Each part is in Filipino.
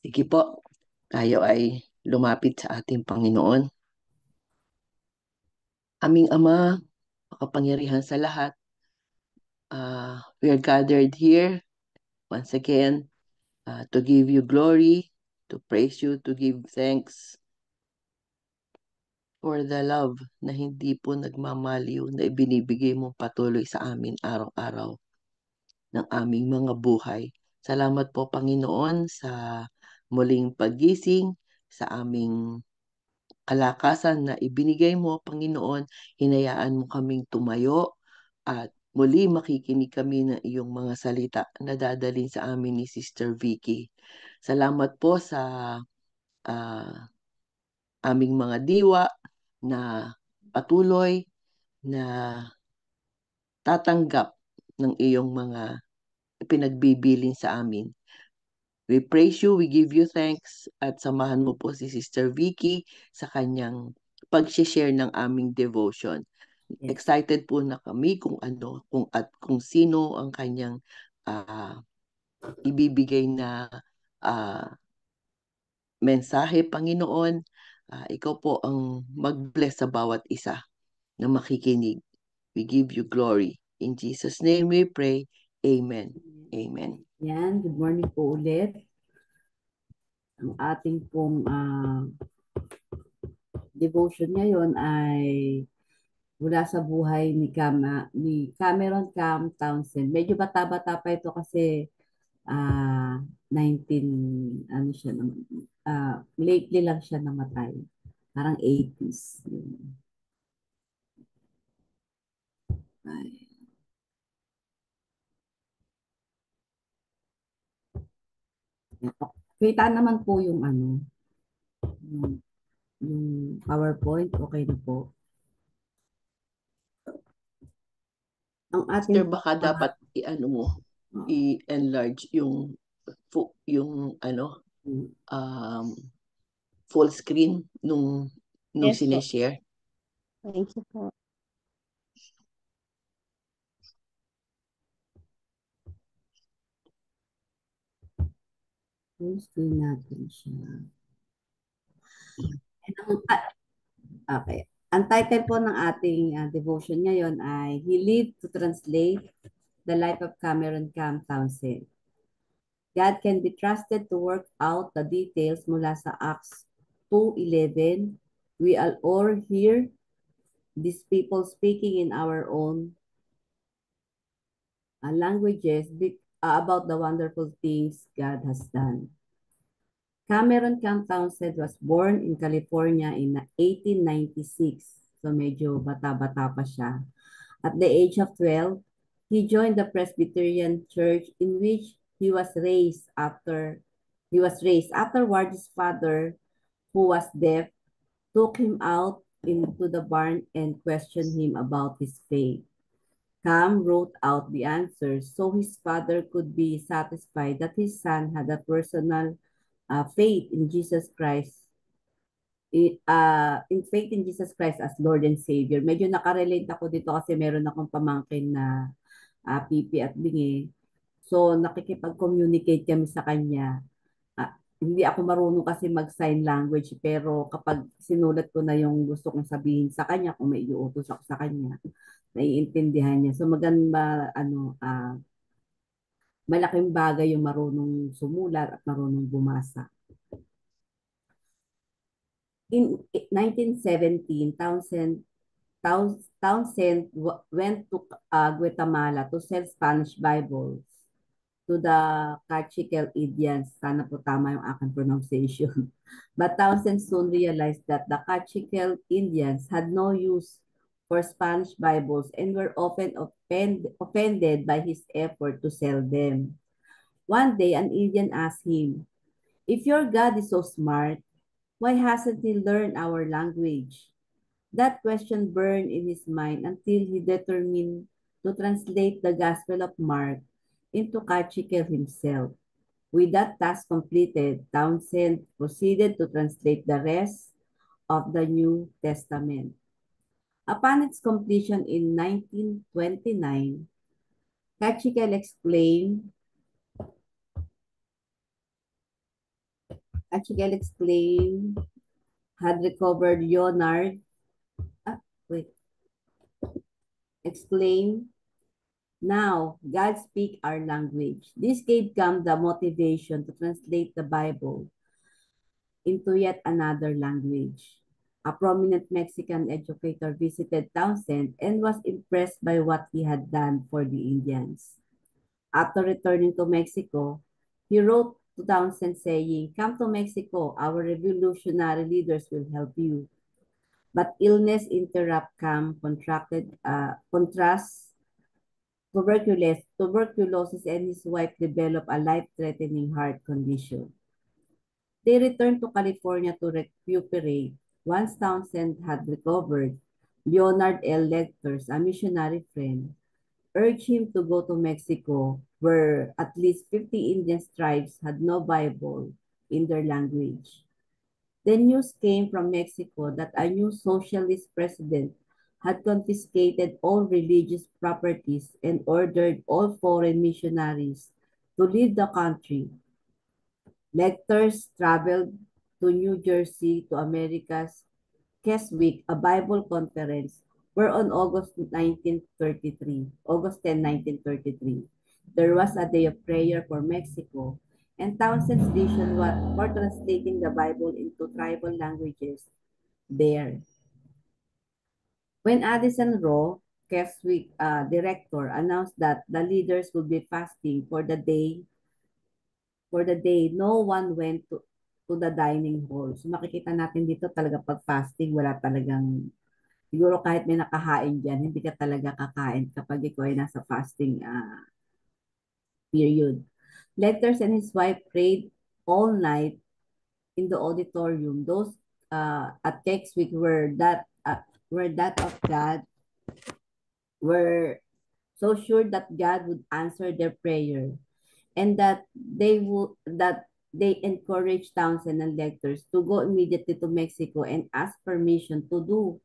Sige po, tayo ay lumapit sa ating Panginoon. Aming Ama, makapangyarihan sa lahat, we are gathered here once again to give you glory, to praise you, to give thanks for the love na hindi po nagmamaliw na ibinibigay mo patuloy sa amin araw-araw ng aming mga buhay. Salamat po, Panginoon, sa muling paggising, sa aming kalakasan na ibinigay mo, Panginoon. Hinayaan mo kaming tumayo at muli makikinig kami ng iyong mga salita na dadalhin sa amin ni Sister Vicky. Salamat po sa ah, aming mga diwa na patuloy na tatanggap ng iyong mga pinagbibilin sa amin. We praise you, we give you thanks at samahan mo po si Sister Vicky sa kanyang pag-share ng aming devotion. Yes. Excited po na kami kung sino ang kanyang ah, ibibigay na ah, mensahe, Panginoon. Ikaw po ang mag-bless sa bawat isa na makikinig. We give you glory. In Jesus' name we pray. Amen. Amen. Yan, good morning po ulit. Ang ating pong devotion ngayon ay mula sa buhay ni Cameron Cam Townsend. Medyo bata-bata pa ito kasi 19 ano siya naman, lately lang siya namatay. Parang 80s. Ay. Kita naman po yung yung PowerPoint, okay na po. Ang ating Sir, baka dapat i-enlarge yung um, full screen nung Yes po. sineshare. Thank you po. full screen natin siya. Okay. Ang title po ng ating devotion ngayon ay He Lived to Translate the Life of Cameron Cam Townsend. God can be trusted to work out the details mula sa Acts 2:11. We all hear these people speaking in our own languages about the wonderful things God has done. Cameron Cam Townsend was born in California in 1896. So medyo bata-bata pa siya. At the age of 12, he joined the Presbyterian Church in which he was raised. Afterward, his father, who was deaf, took him out into the barn and questioned him about his faith. Cam wrote out the answers so his father could be satisfied that his son had a personal faith in Jesus Christ. In faith in Jesus Christ as Lord and Savior. Medyo nakarelate ako dito kasi meron akong pamangkin na pipi at bingi. So, nakikipag-communicate kami sa kanya. Hindi ako marunong kasi mag-sign language, pero kapag sinulat ko na yung gusto kong sabihin sa kanya, kung may iuutos ako sa kanya, naiintindihan niya. So, malaking bagay yung marunong sumulat at marunong bumasa. In 1917, Townsend went to Guatemala to sell Spanish Bibles to the Cachiquel Indians. Sana po tama yung aking pronunciation. But Townsend soon realized that the Cachiquel Indians had no use for Spanish Bibles and were often offended by his effort to sell them. One day, an Indian asked him, "If your God is so smart, why hasn't he learned our language?" That question burned in his mind until he determined to translate the Gospel of Mark into Cachiquel himself. With that task completed, Townsend proceeded to translate the rest of the New Testament. Upon its completion in 1929, Cachiquel exclaimed, Achikel exclaimed, had recovered Leonard. Ah, wait. Exclaimed, now God speak our language. This gave Cam the motivation to translate the Bible into yet another language. A prominent Mexican educator visited Townsend and was impressed by what he had done for the Indians. After returning to Mexico, he wrote to Townsend saying, come to Mexico, our revolutionary leaders will help you. But illness interrupted Cam, contrast tuberculosis, and his wife developed a life-threatening heart condition. They returned to California to recuperate. Once Townsend had recovered, Leonard L. Lecters, a missionary friend, urged him to go to Mexico, where at least 50 Indian tribes had no Bible in their language. The news came from Mexico that a new socialist president had confiscated all religious properties and ordered all foreign missionaries to leave the country. Lectors traveled to New Jersey to America's Keswick, a Bible conference, where on August 10, 1933, there was a day of prayer for Mexico, and Townsend's vision was for translating the Bible into tribal languages there. When Addison Rowe, Keswick director, announced that the leaders would be fasting for the day, no one went to the dining hall. So makikita natin dito talaga pag fasting, wala talagang, siguro kahit may nakahain dyan, hindi ka talaga kakain kapag ikaw ay nasa fasting period. Letters and his wife prayed all night in the auditorium. Those at Keswick were that of God, were so sure that God would answer their prayer, and that they encouraged Townsend and Lectors to go immediately to Mexico and ask permission to do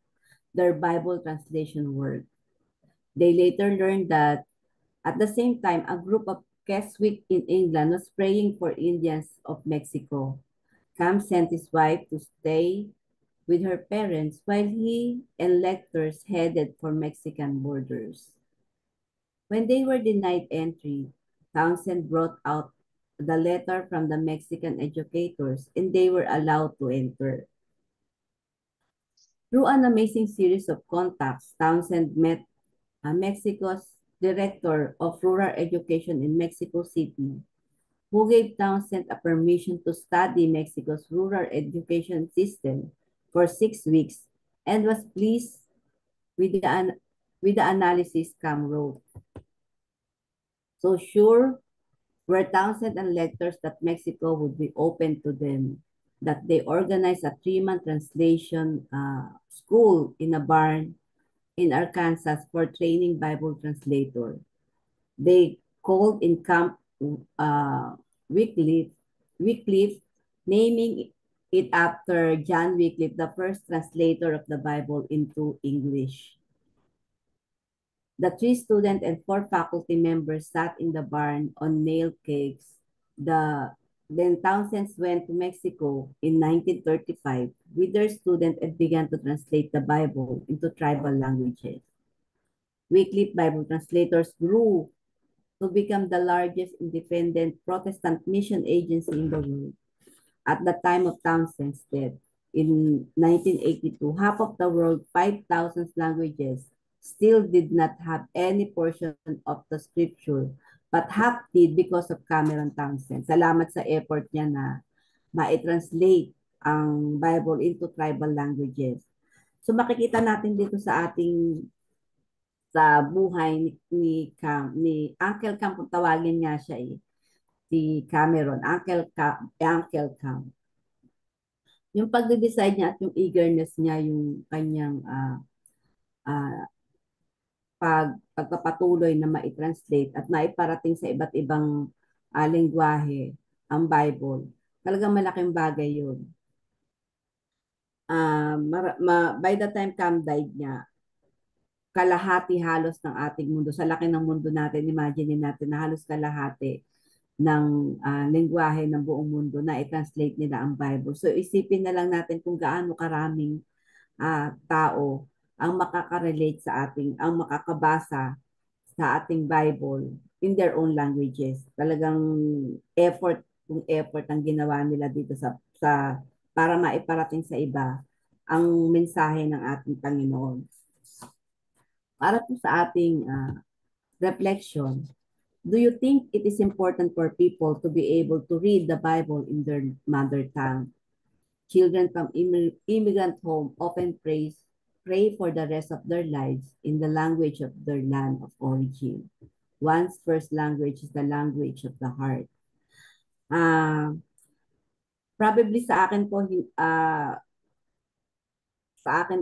their Bible translation work. They later learned that at the same time, a group of Keswick in England was praying for Indians of Mexico. Cam sent his wife to stay with her parents while he and Lectors headed for Mexican borders. When they were denied entry, Townsend brought out the letter from the Mexican educators and they were allowed to enter. Through an amazing series of contacts, Townsend met Mexico's Director of Rural Education in Mexico City, who gave Townsend a permission to study Mexico's rural education system for 6 weeks and was pleased with the analysis Cam wrote. So sure were Townsend and Lectors that Mexico would be open to them, that they organized a 3-month translation school in a barn in Arkansas for training Bible translator. They called in Camp Wycliffe, naming it after John Wycliffe, the first translator of the Bible into English. The 3 students and 4 faculty members sat in the barn on nail kegs. Then Townsend went to Mexico in 1935 with their student and began to translate the Bible into tribal languages. Wycliffe Bible translators grew to become the largest independent Protestant mission agency in the world. At the time of Townsend's death in 1982, half of the world's 5,000 languages still did not have any portion of the scripture, but half did because of Cameron Townsend. Salamat sa effort niya na ma-translate ang Bible into tribal languages. So makikita natin dito sa buhay ni Uncle Cam, kung tawagin nga siya si Cameron, Uncle Cam. Yung pagde-decide niya at yung eagerness niya, yung kanyang pagpapatuloy na ma-translate at maiparating sa iba't ibang lengguwahe ang Bible. Talagang malaking bagay yun. By the time Cam died niya, kalahati halos ng ating mundo, sa laki ng mundo natin, imagine natin na halos kalahati lengguwahe ng buong mundo na i-translate nila ang Bible. So isipin na lang natin kung gaano karaming tao ang makaka-relate sa ang makakabasa sa ating Bible in their own languages. Talagang effort ang ginawa nila dito sa para maiparating sa iba ang mensahe ng ating Panginoon. Para po sa ating reflection, do you think it is important for people to be able to read the Bible in their mother tongue? Children from immigrant home often pray for the rest of their lives in the language of their land of origin. One's first language is the language of the heart. Probably sa akin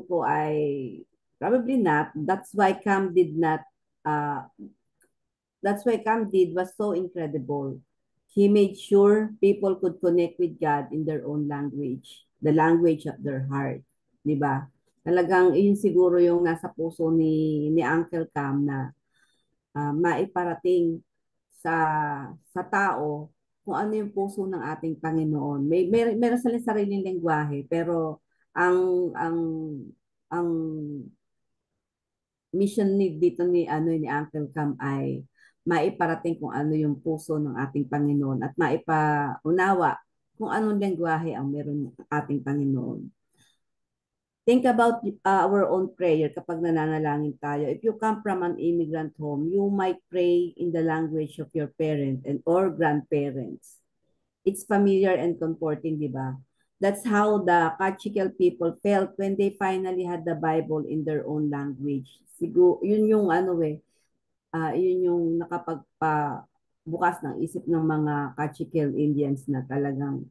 po ay probably not. That's why Cam did was so incredible. He made sure people could connect with God in their own language, the language of their heart. Di ba? Talagang yun siguro yung nasa puso ni Uncle Cam na maiparating sa tao kung ano yung puso ng ating Panginoon. Meron silang sariling lengguwahe, pero ang ang mission dito ni Uncle Cam ay maiparating kung ano yung puso ng ating Panginoon at maipaunawa kung anong lengguwahe ang meron ng ating Panginoon. Think about our own prayer kapag nananalangin tayo. If you come from an immigrant home, you might pray in the language of your parent or grandparents. It's familiar and comforting, di ba? That's how the Kachikal people felt when they finally had the Bible in their own language. Siguro, yun yung yun yung nakapagpabukas ng isip ng mga Kachikal Indians na talagang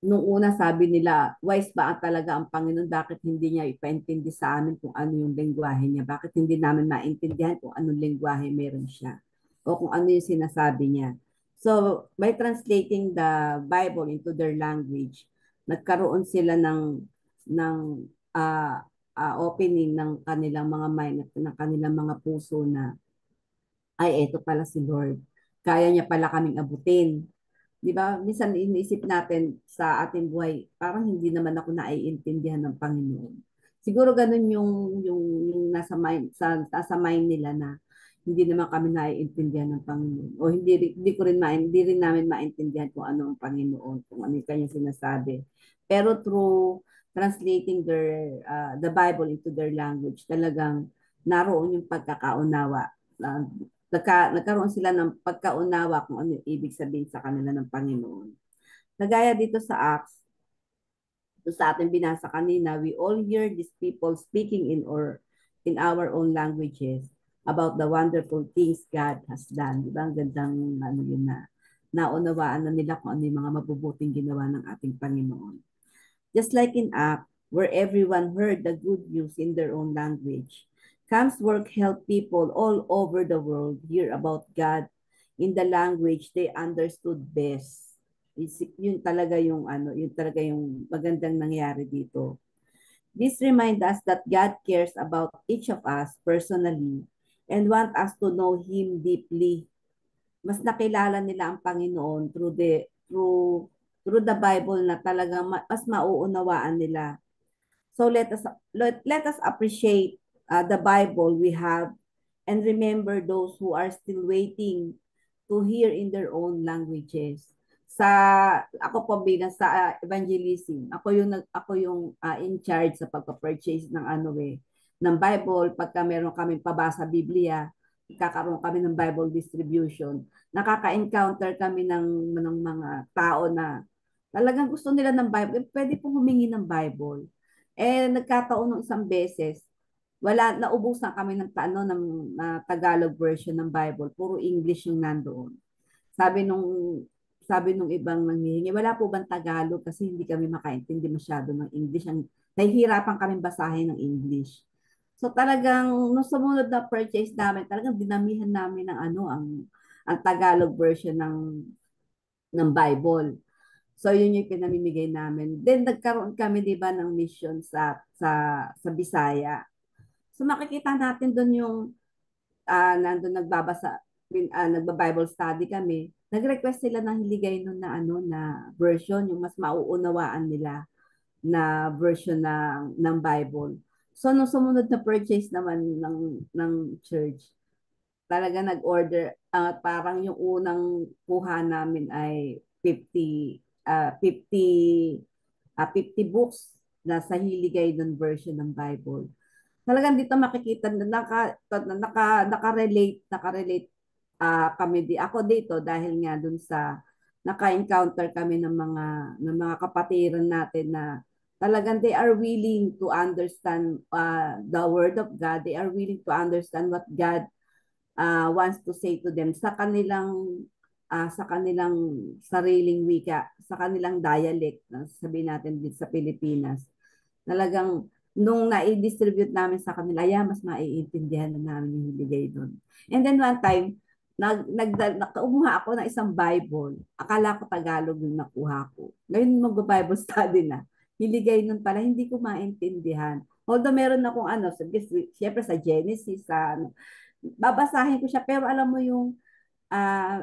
nung una sabi nila, wise ba talaga ang Panginoon? Bakit hindi niya ipaintindi sa amin kung ano yung lengguwahe niya? Bakit hindi namin maintindihan kung anong lengguwahe meron siya? O kung ano yung sinasabi niya? So, by translating the Bible into their language, nagkaroon sila ng opening ng kanilang mga mind, ng kanilang mga puso na, ay, eto pala si Lord. Kaya niya pala kaming abutin. Di ba? Minsan iniisip natin sa ating buhay, parang hindi naman ako naiintindihan ng Panginoon. Siguro ganun yung nasa mind nila na hindi naman kami naiintindihan ng Panginoon. O hindi rin namin maintindihan kung ano ang Panginoon, kung ano yung kanyang sinasabi. Pero through translating the Bible into their language, talagang naroon yung pagkakaunawa. Nagkaroon sila ng pagkaunawa kung ano yung ibig sabihin sa kanila ng Panginoon. Nagaya dito sa Acts, ito sa ating binasa kanina, we all hear these people speaking in our own languages about the wonderful things God has done. Di ba? Ang gandang yun na naunawaan na nila kung ano yung mga mabubuting ginawa ng ating Panginoon. Just like in Acts, where everyone heard the good news in their own language, Cam's work helped people all over the world hear about God in the language they understood best. Yun talaga yung magandang nangyari dito. This reminds us that God cares about each of us personally and want us to know Him deeply. Mas nakilala nila ang Panginoon through the Bible na talagang mas mauunawaan nila. So let us appreciate the Bible we have and remember those who are still waiting to hear in their own languages. Ako po bilang sa evangelism, ako yung in charge sa pagpa-purchase ng Bible. Pagka meron kaming pabasa Biblia, kakaroon kami ng Bible distribution. Nakaka-encounter kami ng mga tao na talagang gusto nila ng Bible. Pwede pong humingi ng Bible. Nagkataon ng isang beses, naubusan kami ng Tagalog version ng Bible. Puro English yung nandoon. Sabi nung ibang nanghihingi, wala po bang Tagalog kasi hindi kami makaintindi masyado ng English. Nahihirapan kami basahin ng English. So talagang nung sumunod na purchase namin, talagang dinamihan namin ng ang Tagalog version ng Bible. So yun yung pinamimigay namin. Then nagkaroon kami 'di ba ng mission sa Bisaya. So makikita natin doon yung nandun nagbabasa nagba-Bible study kami, nag-request sila ng hiligay nun na ano na version, yung mas mauunawaan nila na version ng Bible. So, nung sumunod na purchase naman ng church, talaga nag-order, parang yung unang kuha namin ay 50 books na sa Hiligay ng version ng Bible. Talagang dito makikita na naka-relate kami ako dito dahil nga dun sa naka-encounter kami ng mga kapatiran natin na talagang they are willing to understand the word of God. They are willing to understand what God wants to say to them sa kanilang sariling wika, sa kanilang dialect, sabihin natin dito sa Pilipinas. Talagang nung na-distribute namin sa kanila, mas maiintindihan na namin yung ibigay doon. And then one time, kumuha ako ng isang Bible. Akala ko Tagalog yung nakuha ko. Ngayon mag-Bible study na. Hiligay nun pala, hindi ko maintindihan. Although meron akong siyempre sa Genesis, babasahin ko siya, pero alam mo yung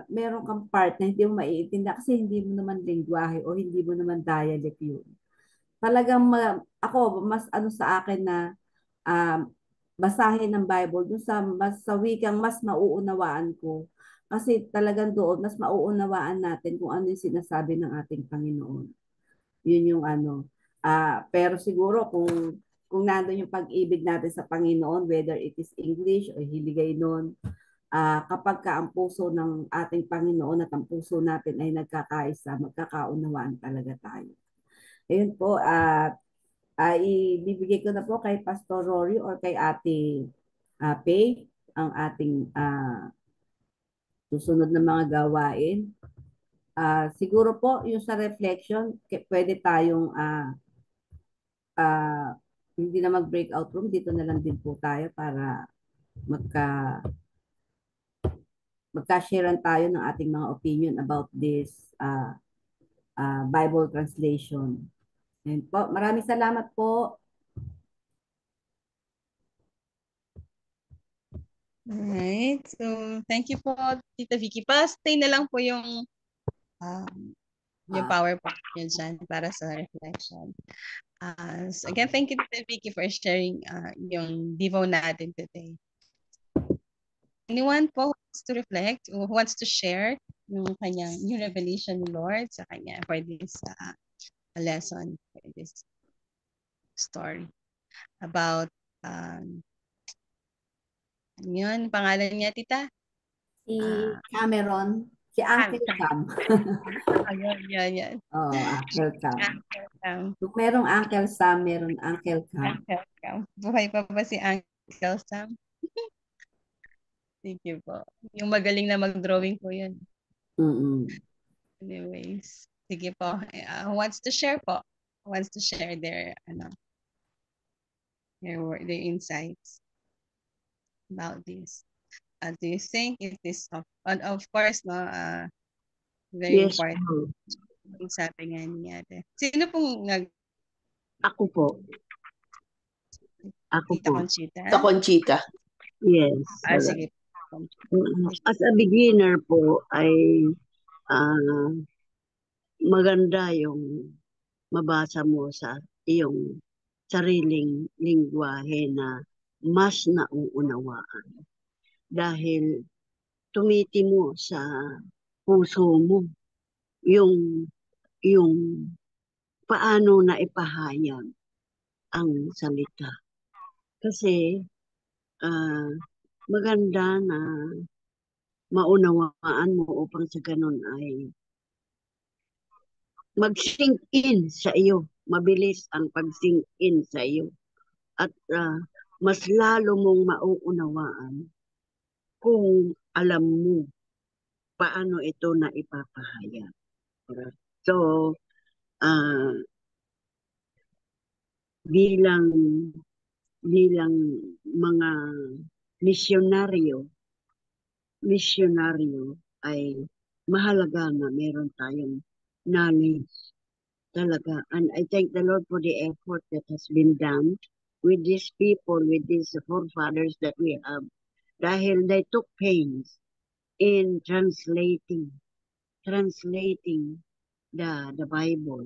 meron kang part na hindi mo maiintindihan kasi hindi mo naman lingwahe o hindi mo naman dialect yun. Talagang ako, mas ano sa akin na uh, basahin ng Bible dun sa wikang mas mauunawaan ko. Kasi talagang doon, mas mauunawaan natin kung ano yung sinasabi ng ating Panginoon. Yun yung ano. Pero siguro kung nandun yung pag-ibig natin sa Panginoon, whether it is English o hiligay nun, kapag ka ang puso ng ating Panginoon at ang puso natin ay nagkakaisa, magkakaunawaan talaga tayo. Ayun po, ibibigay ko na po kay Pastor Rory or kay Ate Pay ang ating susunod na mga gawain. Siguro po, yung sa reflection, pwede tayong hindi na mag-breakout room. Dito na lang din po tayo para magka-sharean tayo ng ating mga opinion about this Bible translation. Ayun po. Maraming salamat po. Alright. So, thank you po, Tita Vicky. Pa-stay na lang po yung PowerPoint niyo dyan para sa reflection. So again, thank you, Tita Vicky, for sharing yung Devo natin today. Anyone po who wants to reflect, who wants to share yung kanyang new revelation ni Lord sa kanya for this lesson, for this story about yun, pangalan niya, Tita? Si Cameron, si Uncle Cam. Yan. Uncle Cam. Uncle Cam. Kung merong Uncle Sam, meron Uncle Cam. Uncle Cam. Buhay pa ba si Uncle Sam? Thank you po. Yung magaling na mag-drawing po yun. Anyways, sige po. Who wants to share po? Who wants to share their insights about this? Do you think it is of course very important? Yung sabi nga niya. Sino pong Ako po. Tita Conchita? Sa Conchita. Yes. Sige. As a beginner po ay maganda yung mabasa mo sa iyong sariling lingwahe na mas nauunawaan. Dahil tumitimo sa puso mo yung paano na ipahayag ang salita. Kasi maganda na maunawaan mo upang sa ganun ay mag-sink in sa iyo. Mabilis ang pag-sink in sa iyo. At mas lalo mong mauunawaan kung alam mo paano ito na ipapahayag. So, bilang mga misyonaryo ay mahalaga na meron tayong knowledge talaga. And I thank the Lord for the effort that has been done with these people, with these forefathers that we have. Dahil they took pains in translating the Bible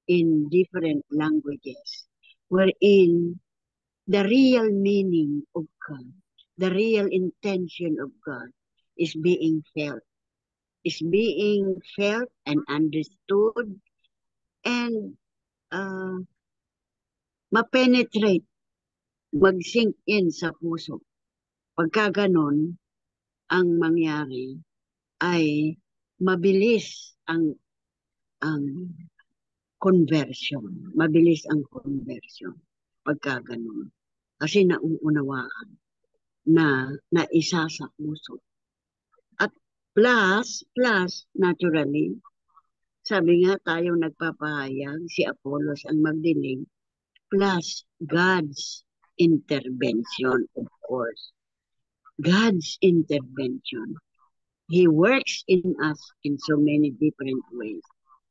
in different languages, wherein the real meaning of God, the real intention of God is being felt and understood and ma-penetrate, mag-sink in sa puso. Pagka ganon, ang mangyari ay mabilis ang conversion. Mabilis ang conversion pagka ganon. Kasi nauunawaan na isa sa puso. At plus, naturally, sabi nga tayong nagpapahayag, si Apollos ang magdiling, plus God's intervention, of course. God's intervention. He works in us in so many different ways.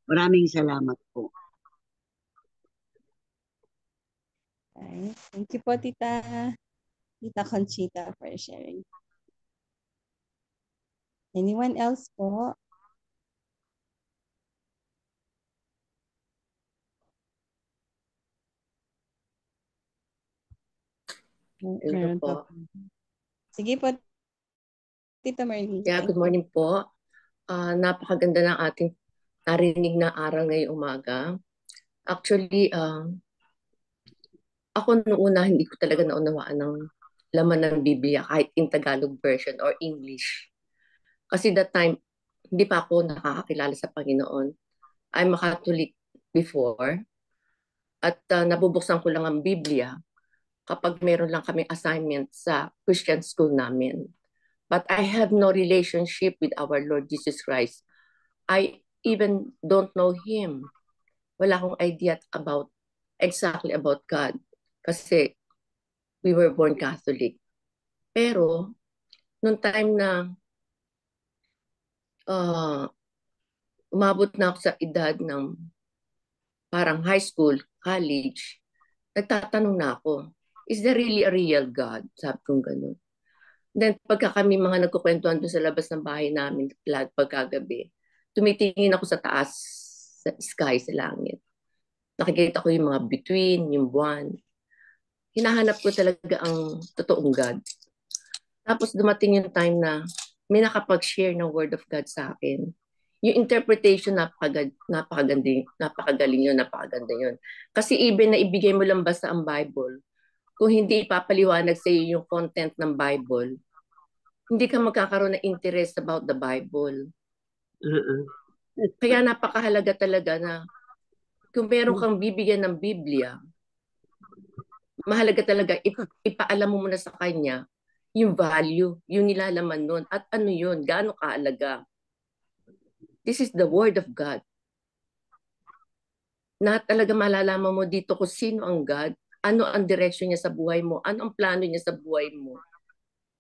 Maraming salamat po. Okay. Thank you po, Tita Conchita, for sharing. Anyone else po? Meron po. pa po. Sige po, Tita Marlene. Yeah, good morning po. Napakaganda ng ating narinig na aral ngayong umaga. Actually, ako noong una hindi ko talaga naunawaan ng laman ng Biblia kahit in Tagalog version or English. Kasi that time, hindi pa ako nakakakilala sa Panginoon. I'm a Catholic before. At nabubuksan ko lang ang Biblia kapag meron lang kaming assignment sa Christian school namin. But I have no relationship with our Lord Jesus Christ. I even don't know Him. Wala akong idea exactly about God. Kasi we were born Catholic. Pero, nung time na umabot na ako sa edad ng parang high school, college, nagtatanong na ako, is there really a real God? Sabi kong ganun. Then, pagka kami mga nagkukwentuhan doon sa labas ng bahay namin, pagkagabi, tumitingin ako sa taas, sa sky, sa langit. Nakikita ko yung mga bituin, yung buwan. Hinahanap ko talaga ang totoong God. Tapos dumating yung time na may nakapag-share ng Word of God sa akin. Yung interpretation, napakagaling yun, napakaganda yun. Kasi even na ibigay mo lang basta ang Bible, kung hindi ipapaliwanag sa iyo yung content ng Bible, hindi ka magkakaroon ng interest about the Bible. Kaya napakahalaga talaga na kung meron kang bibigyan ng Biblia, mahalaga talaga ipaalam mo muna sa kanya yung value, yung nilalaman nun, at ano yun, gaano kahalaga. This is the Word of God. Na talaga malalaman mo dito kung sino ang God, ano ang direksyon niya sa buhay mo, ano ang plano niya sa buhay mo.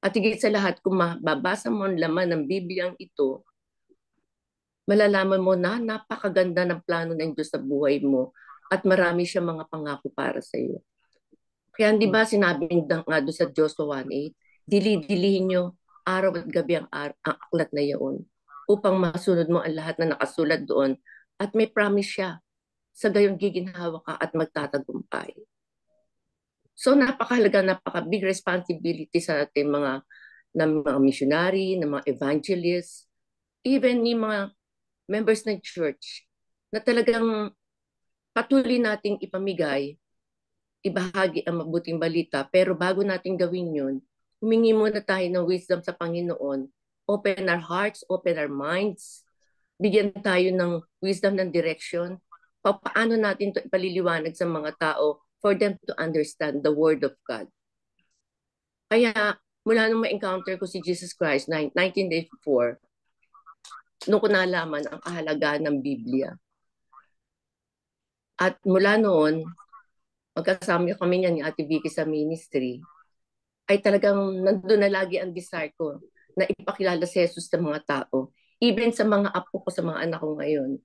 At higit sa lahat, kung mababasa mo ang laman ng Bibliang ito, malalaman mo na napakaganda ng plano ng Diyos sa buhay mo at marami siya mga pangako para sa iyo. Kaya di ba sinabi nga doon sa Joshua 1:8, dili-dilihin nyo araw at gabi ang aklat na iyon upang masunod mo ang lahat na nakasulat doon at may promise siya sa gayon giginhawa ka at magtatagumpay. So napakahalaga, napaka-big responsibility sa ating mga missionary, ng mga evangelists, even yung mga members ng church na talagang patuloy nating ipamigay, ibahagi ang mabuting balita. Pero bago natin gawin yun, humingi muna tayo ng wisdom sa Panginoon. Open our hearts, open our minds. Bigyan tayo ng wisdom, ng direction. Paano natin ito ipaliliwanag sa mga tao for them to understand the Word of God. Kaya mula nung ma-encounter ko si Jesus Christ, 1984, nung ko nalaman ang kahalagaan ng Biblia. At mula noon, magkasama kami niya ni Ate Vicky sa ministry, ay talagang nandun na lagi ang desire ko na ipakilala si Jesus sa mga tao, even sa mga apo ko, sa mga anak ko ngayon.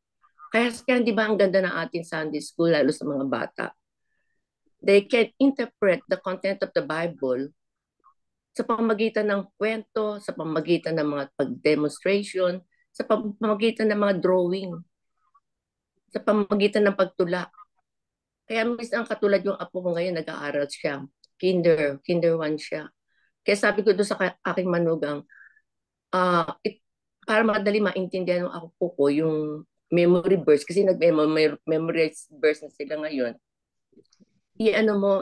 Kaya di ba ang ganda ng ating Sunday school, lalo sa mga bata? They can interpret the content of the Bible sa pamamagitan ng kwento, sa pamamagitan ng mga pag-demonstration, sa pamamagitan ng mga drawing, sa pamamagitan ng pagtula. Kaya minsan katulad yung apo ko ngayon, nag-aaral siya. Kinder 1 siya. Kaya sabi ko doon sa aking manugang, para madali maintindihan ng apo ko yung memory verse, kasi nag-memory verse na sila ngayon, i-ano mo,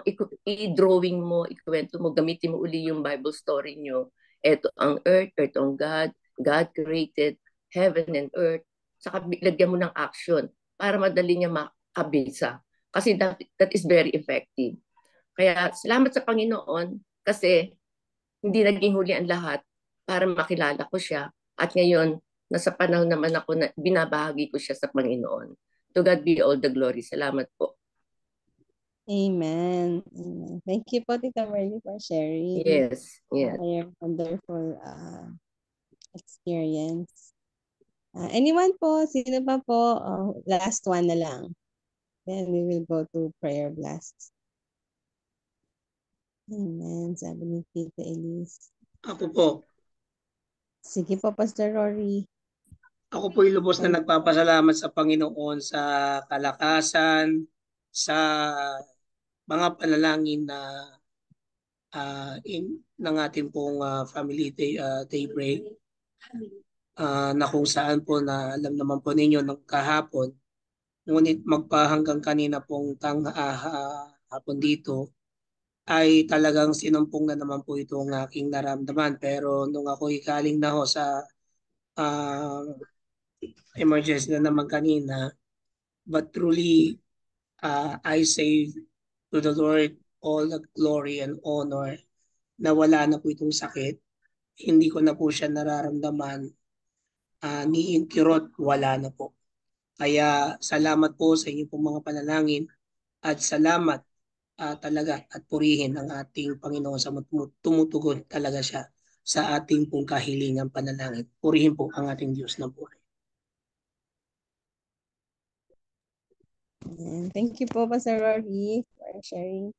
i-drawing mo, ikwento mo, gamitin mo uli yung Bible story nyo. Ito ang earth, ito ang God, God created heaven and earth. Saka lagyan mo ng action para madali niya makabisa. Kasi that is very effective. Kaya salamat sa Panginoon kasi hindi naging huli ang lahat para makilala ko siya. At ngayon, nasa panahon naman ako na binabahagi ko siya sa Panginoon. To God be all the glory. Salamat po. Amen. Amen. Thank you po, Tita Marley, for sharing Yes, yes. your wonderful experience. Anyone po? Sino pa po? Last one na lang. Then we will go to prayer blast. Amen. Sabi ni Tita Elise. Ako po. Sige po, Pastor Rory. Ako po lubos na nagpapasalamat sa Panginoon sa kalakasan, sa mga panalangin na ng ating pong family daybreak, na kung saan po na alam naman po ninyo nung kahapon, ngunit magpahanggang kanina pong hapon dito, ay talagang sinumpong na naman po itong aking naramdaman. Pero nung ako'y galing na ho sa emergency na naman kanina, but truly I say to the Lord all the glory and honor na wala na po itong sakit. Hindi ko na po siya nararamdaman. Ni Kirot, wala na po. Kaya salamat po sa inyong pong mga panalangin at salamat talaga at purihin ang ating Panginoon sa tumutugon talaga siya sa ating pong kahilingan panalangin. Purihin po ang ating Diyos na buhay. Thank you po, Pastor Rory, for sharing.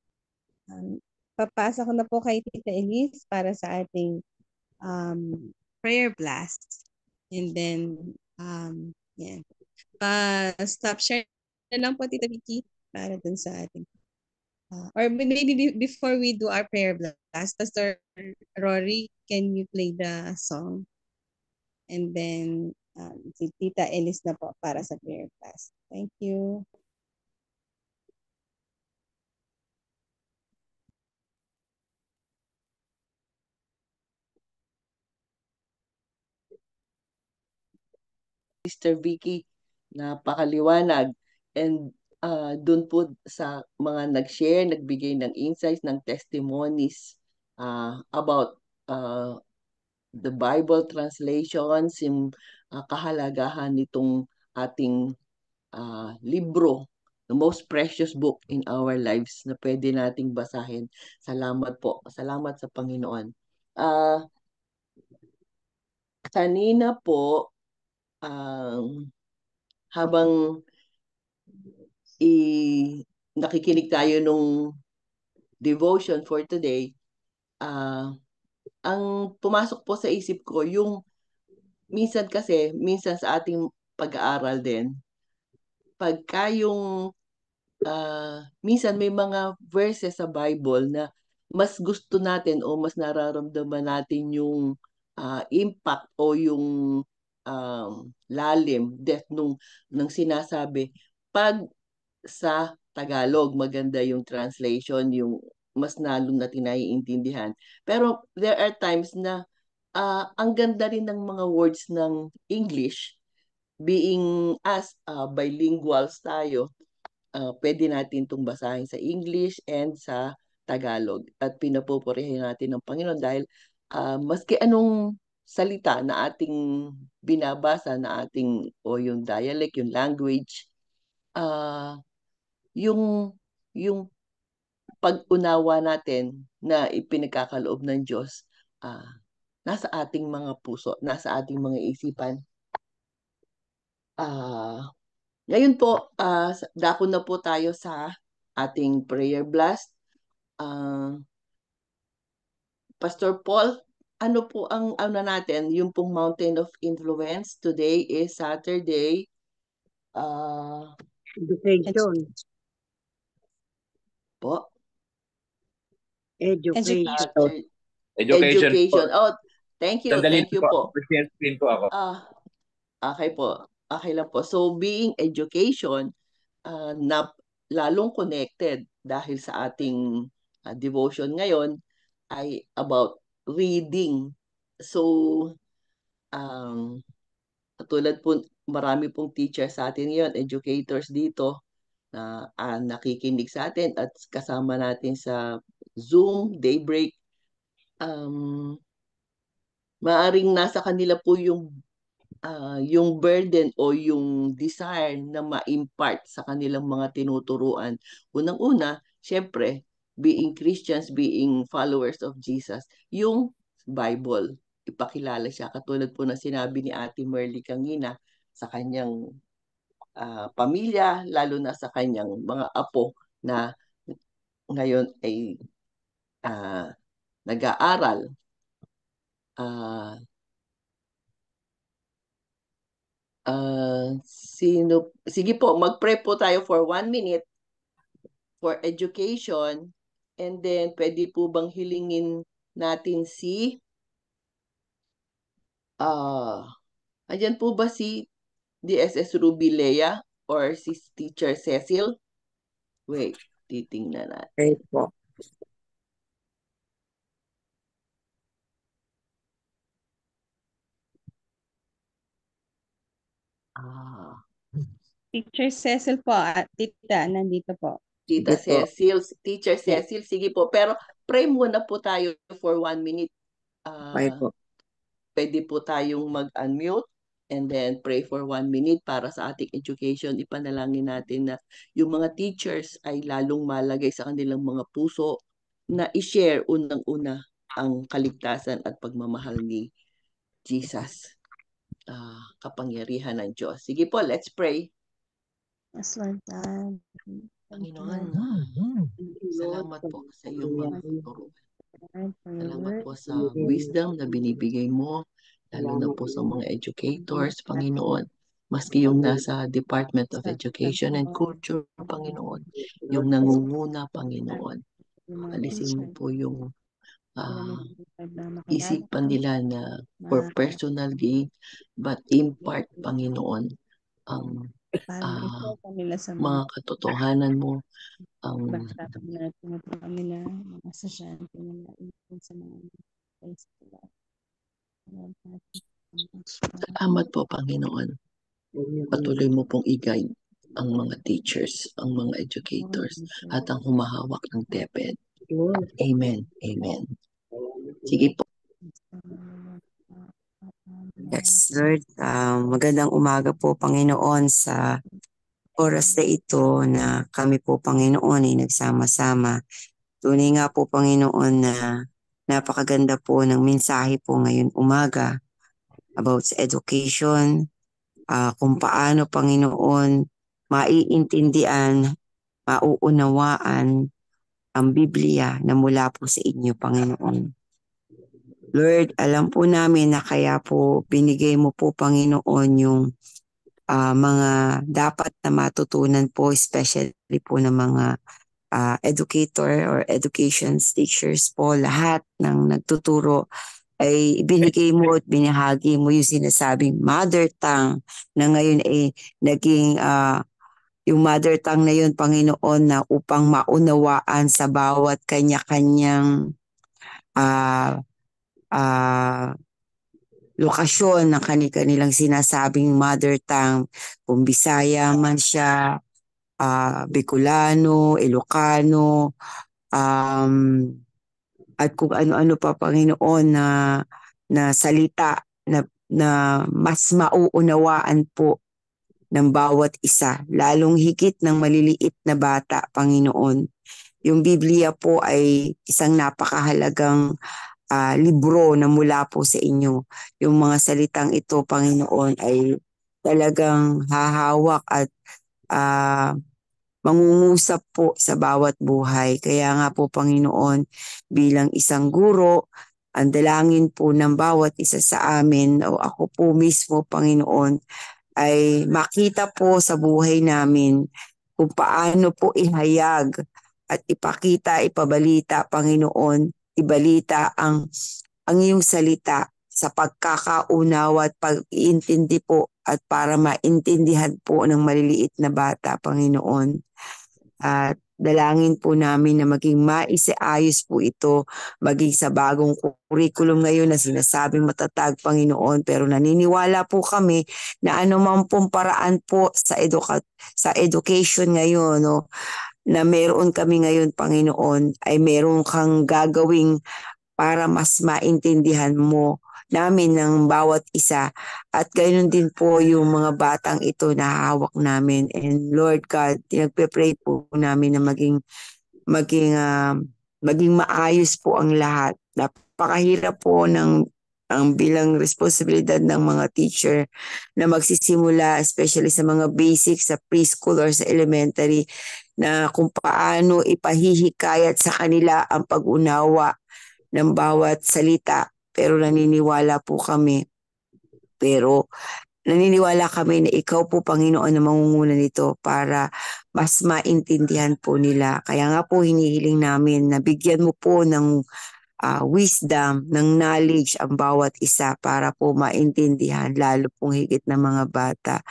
Papasa ko na po kay Tita Elise para sa ating prayer blast. And then, yeah. Stop share na lang po, Tita Vicky, para dun sa ating. Or maybe before we do our prayer blast, Pastor Rory, can you play the song? And then, si Tita Elise na po para sa prayer blast. Thank you. Sister Vicky, napakaliwanag. And doon po sa mga nag-share, nagbigay ng insights, ng testimonies about the Bible translations, yung kahalagahan nitong ating libro, the most precious book in our lives na pwede nating basahin. Salamat po. Salamat sa Panginoon. Kanina po, habang nakikinig tayo nung devotion for today, ang pumasok po sa isip ko, yung minsan sa ating pag-aaral din, pagka yung minsan may mga verses sa Bible na mas gusto natin o mas nararamdaman natin yung impact o yung depth nung sinasabi. Pag sa Tagalog, maganda yung translation, yung mas lalo natin naiintindihan. Pero there are times na ang ganda rin ng mga words ng English, being as bilinguals tayo, pwede natin itong basahin sa English and sa Tagalog. At pinapupurihin natin ng Panginoon dahil maski anong salita na ating binabasa, o yung dialect, yung language, yung pag-unawa natin na ipinagkakaloob ng Diyos, nasa ating mga puso, nasa ating mga isipan. Ngayon po, dako na po tayo sa ating prayer blast. Pastor Paul, ano po ang ano natin, yung pong Mountain of Influence? Today is Saturday. Education. Po, Education. Saturday. Education po. Education. Oh, thank you. Sandali Thank you po. po. Share screen po ako. Okay po. Okay lang po. So, being education, na lalong connected dahil sa ating devotion ngayon ay about reading. So, tulad po, marami pong teacher sa atin ngayon, educators dito na nakikinig sa atin at kasama natin sa Zoom, Daybreak. Maaring nasa kanila po yung burden o yung desire na ma-impart sa kanilang mga tinuturuan. Unang-una, syempre, being Christians, being followers of Jesus, yung Bible. Ipakilala siya. Katulad po na sinabi ni Ate Merly kanina sa kanyang pamilya, lalo na sa kanyang mga apo na ngayon ay nag-aaral. Sige po, mag-pray po tayo for 1 minute for education, and then pwede po bang hilingin natin si andyan po ba si DSS Ruby Lea or si Teacher Cecil? Wait, titingnan natin. Great po. Teacher Cecil po, tita, nandito po. Tita Sige po. Cecil, Teacher Cecil, sige po. Pero pray muna po tayo for 1 minute. Okay po. Pwede po tayong mag-unmute and then pray for 1 minute para sa ating education. Ipanalangin natin na yung mga teachers ay lalong malagay sa kanilang mga puso na i-share unang-una ang kaligtasan at pagmamahal ni Jesus. Kapangyarihan ng Diyos. Sige po, let's pray. Yes, Lord God. Panginoon, salamat po sa iyong mga turuan. Salamat po sa wisdom na binibigay mo, lalo na po sa mga educators, Panginoon. Maski yung nasa Department of Education and Culture, Panginoon. Yung nangunguna, Panginoon. Alisin mo po yung isipan nila na for personal gain, but in part, Panginoon, ang mga katotohanan mo, ang salamat po, Panginoon. Patuloy mo pong i-guide ang mga teachers, ang mga educators, at ang humahawak ng DepEd. Amen. Amen. Sige po. Yes, Lord. Magandang umaga po, Panginoon, sa oras na ito na kami po, Panginoon, ay nagsama-sama. Tunay nga po, Panginoon, na napakaganda po ng mensahe po ngayon umaga about sa education, kung paano, Panginoon, maiintindihan, mauunawaan ang Biblia na mula po sa inyo, Panginoon. Lord, alam po namin na kaya po binigay mo po, Panginoon, yung mga dapat na matutunan po, especially po ng mga educator or education teachers po, lahat ng nagtuturo ay binigay mo at binahagi mo yung sinasabing mother tongue na ngayon ay naging yung mother tongue na yun, Panginoon, na upang maunawaan sa bawat kanya-kanyang lokasyon ng kanilang sinasabing mother tongue, kung Bisaya man siya, Bicolano, Ilocano, at kung ano-ano pa, Panginoon, na salita na mas mauunawaan po ng bawat isa, lalong higit ng maliliit na bata, Panginoon. Yung Biblia po ay isang napakahalagang libro na mula po sa inyo. Yung mga salitang ito, Panginoon, ay talagang hahawak at mangungusap po sa bawat buhay. Kaya nga po, Panginoon, bilang isang guro, ang dalangin po ng bawat isa sa amin o ako po mismo, Panginoon, ay makita po sa buhay namin kung paano po ihayag at ipakita, ipabalita, Panginoon, ibalita ang iyong salita sa pagkakaunawa at pag-iintindi po at para maintindihan po ng maliliit na bata, Panginoon. At dalangin po namin na maging maisaayos po ito, maging sa bagong curriculum ngayon na sinasabing matatag, Panginoon. Pero naniniwala po kami na anumang pong paraan po sa education ngayon, no, na meron kami ngayon, Panginoon, ay meron kang gagawing para mas maintindihan mo namin ng bawat isa. At ganoon din po yung mga batang ito na hawak namin. And Lord God, nagpe-pray po namin na maging maayos po ang lahat. Napakahirap po ang bilang responsibilidad ng mga teacher na magsisimula, especially sa mga basics, sa preschool or sa elementary, na kung paano ipahihikayat sa kanila ang pag-unawa ng bawat salita. Pero naniniwala kami na ikaw po, Panginoon, na mangunguna nito para mas maintindihan po nila. Kaya nga po hinihiling namin na bigyan mo po ng wisdom, ng knowledge ang bawat isa para po maintindihan lalo pong higit na mga bata.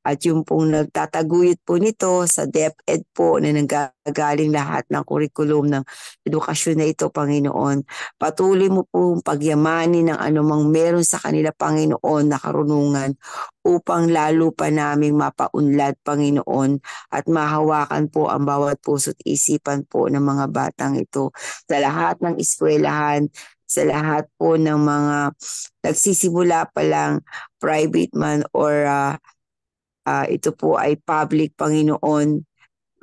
At yung pong nagtataguyod po nito sa DepEd po na nanggagaling lahat ng kurikulum ng edukasyon na ito, Panginoon. Patuloy mo pong pagyamanin ng anumang meron sa kanila, Panginoon, na karunungan upang lalo pa naming mapaunlad, Panginoon, at mahawakan po ang bawat puso't isipan po ng mga batang ito sa lahat ng eskwelahan, sa lahat po ng mga nagsisimula pa lang, private man or ito po ay public, Panginoon.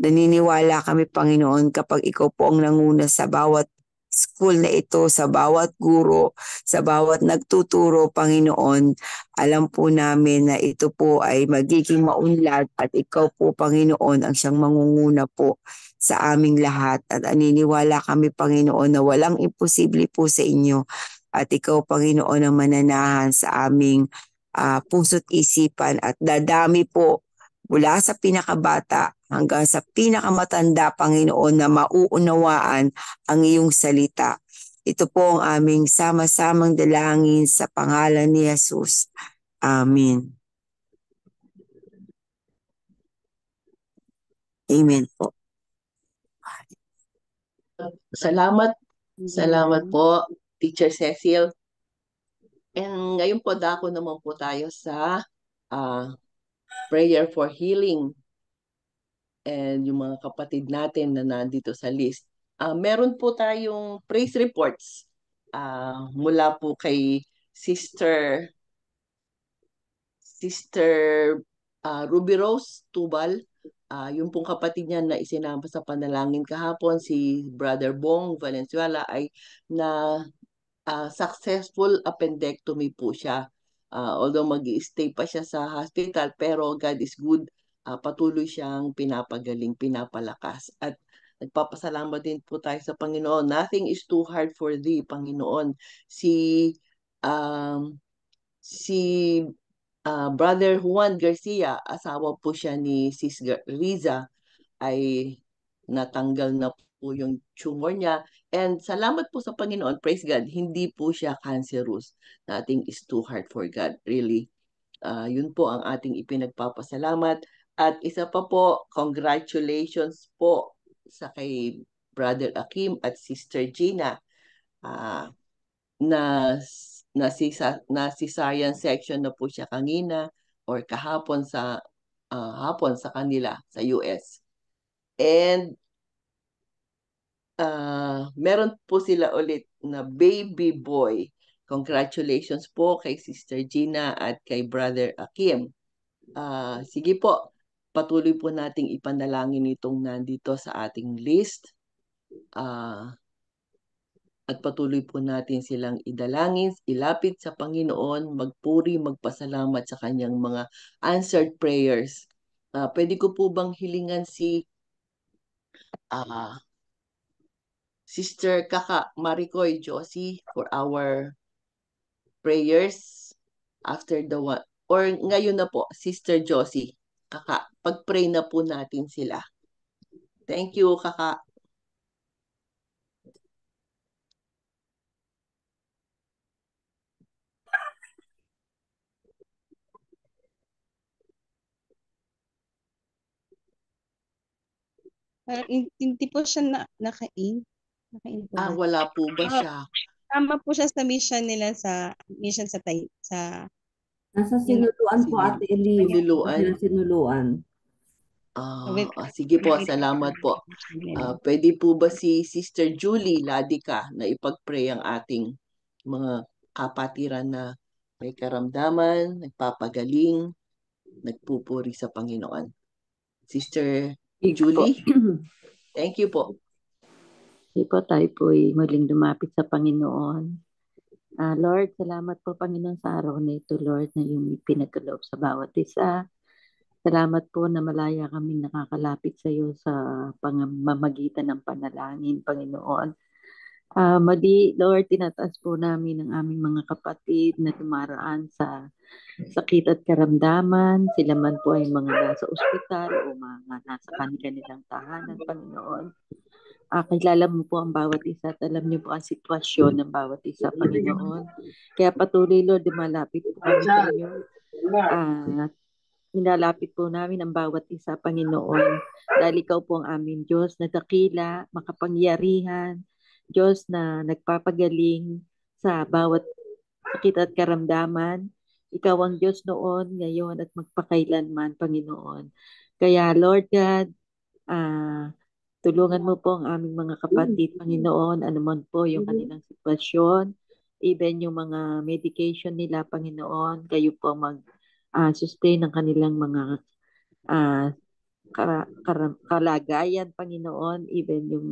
Naniniwala kami, Panginoon, kapag ikaw po ang nanguna sa bawat school na ito, sa bawat guro, sa bawat nagtuturo, Panginoon, alam po namin na ito po ay magiging maunlad at ikaw po, Panginoon, ang siyang mangunguna po sa aming lahat. At naniniwala kami, Panginoon, na walang imposible po sa inyo. At ikaw, Panginoon, ang mananahan sa aming puso't isipan at dadami po mula sa pinakabata hanggang sa pinakamatanda, Panginoon, na mauunawaan ang iyong salita. Ito po ang aming sama-samang dalangin sa pangalan ni Jesus. Amen. Amen po. Salamat po, Teacher Cecil. And ngayon po, dako naman po tayo sa prayer for healing. And yung mga kapatid natin na nandito sa list. Meron po tayong praise reports mula po kay Sister Ruby Rose Tubal. Yung pong kapatid niya na isinama sa panalangin kahapon, si Brother Bong Valenzuela, ay na successful appendectomy po siya. Although mag-i-stay pa siya sa hospital, pero God is good. Patuloy siyang pinapagaling, pinapalakas. At nagpapasalamat din po tayo sa Panginoon. Nothing is too hard for thee, Panginoon. Si Brother Juan Garcia, asawa po siya ni Sis Riza, ay natanggal na po yung tumor niya. And salamat po sa Panginoon, praise God, hindi po siya cancerous. Nothing is too hard for God, really. Yun po ang ating ipinagpapasalamat. At isa pa po, congratulations po sa kay Brother Akim at Sister Gina na si science section na po siya kanina or kahapon sa hapon sa kanila sa US. And meron po sila ulit na baby boy. Congratulations po kay Sister Gina at kay Brother Akim. Sige po, patuloy po nating ipanalangin itong nandito sa ating list. At patuloy po natin silang idalangin, ilapit sa Panginoon, magpuri, magpasalamat sa kanyang mga answered prayers. Pwede ko po bang hilingan si Sister Kaka Maricoy Josie for our prayers after the one. Or ngayon na po, Sister Josie. Kaka, pag-pray na po natin sila. Thank you, Kaka. Hindi po siya naka-in. Naka-in po ba? Wala po ba siya? Tama po siya sa mission nila sa Nasa sinuluan po, Ate Elise. Sinuluan? Nasa sinuluan. Sige po, salamat po. Pwede po ba si Sister Julie Ladika na ipag-pray ang ating mga kapatiran na may karamdaman, nagpapagaling, nagpupuri sa Panginoon? Sister Julie? Thank you po. Hindi po, tayo po'y muling lumapit sa Panginoon. Lord, salamat po Panginoon sa araw na ito, Lord, na yung pinagkaloob sa bawat isa. Salamat po na malaya kaming nakakalapit sa iyo sa pamamagitan ng panalangin, Panginoon. Mali, Lord, tinataas po namin ang aming mga kapatid na dumaraan sa sakit at karamdaman. Sila man po ay mga nasa ospital o mga nasa kanilang tahanan, Panginoon. Kilala mo po ang bawat isa at alam niyo po ang sitwasyon ng bawat isa, Panginoon. Kaya patuloy, Lord, malapit po kami sa inyo. Nilalapit po namin ang bawat isa, Panginoon. Dahil ikaw po ang aming Diyos na dakila, makapangyarihan, Diyos na nagpapagaling sa bawat sakit at karamdaman. Ikaw ang Diyos noon, ngayon at magpakailanman, Panginoon. Kaya, Lord God, tulungan mo po ang aming mga kapatid, Panginoon, anuman po yung kanilang sitwasyon, even yung mga medication nila, Panginoon, kayo po mag-sustain ng kanilang mga kalagayan, Panginoon, even yung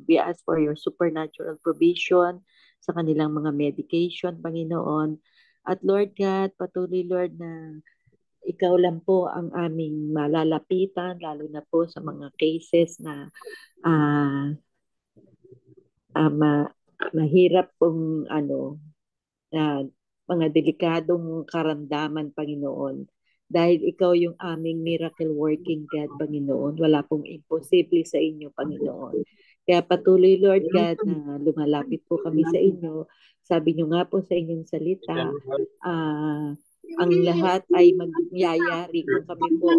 we ask for your supernatural provision sa kanilang mga medication, Panginoon. At Lord God, patuloy, Lord, na ikaw lang po ang aming malalapitan, lalo na po sa mga cases na mahirap pong mga delikadong karamdaman, Panginoon. Dahil ikaw yung aming miracle working God, Panginoon. Wala pong imposible sa inyo, Panginoon. Kaya patuloy, Lord God, na lumalapit po kami sa inyo. Sabi nyo nga po sa inyong salita, ang lahat ay magyayari kung kami po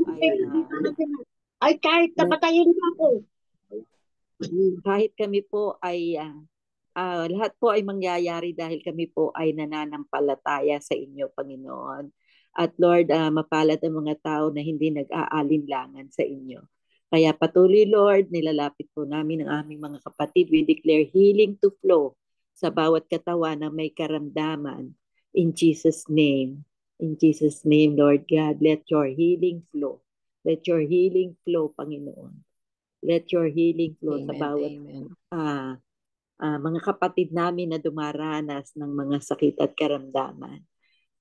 ay kahit napatayin na ako. Kahit kami po ay lahat po ay mangyayari dahil kami po ay nananampalataya sa inyo, Panginoon. At Lord, mapalad ang mga tao na hindi nag-aalinlangan sa inyo. Kaya patuloy, Lord, nilalapit po namin ang aming mga kapatid. We declare healing to flow sa bawat katawan na may karamdaman. In Jesus' name. In Jesus' name, Lord God, let your healing flow. Let your healing flow, Panginoon. Let your healing flow sa bawat mga kapatid namin na dumaranas ng mga sakit at karamdaman.